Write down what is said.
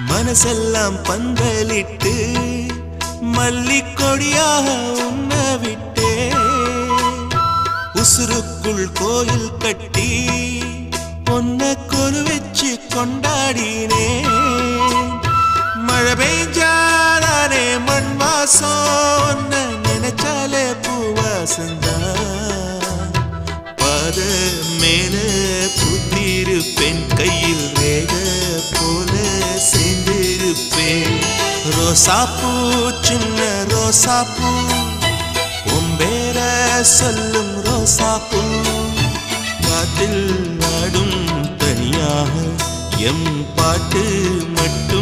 மனசெல்லாம் பந்தலிட்டு மல்லிக்கொடியாக உன்ன விட்டே உசுருக்குள் கோயில் கட்டி பொன்ன கொலு வச்சு கொண்டாடினே மழை பெய்ஞ்சாலே மண் வாசம் நினைச்சாலே பூவாசந்தா பாத மேல புத்திருப்பேன் கையில் ரேக போல சேர்ந்திருப்பேன் ரோசாப்பூ சின்ன ரோசாப்பூ உம்பேர சொல்லும் ரோசாப்பூ காற்றில் நாடும் தனியாக எம் பாட்டு மட்டும்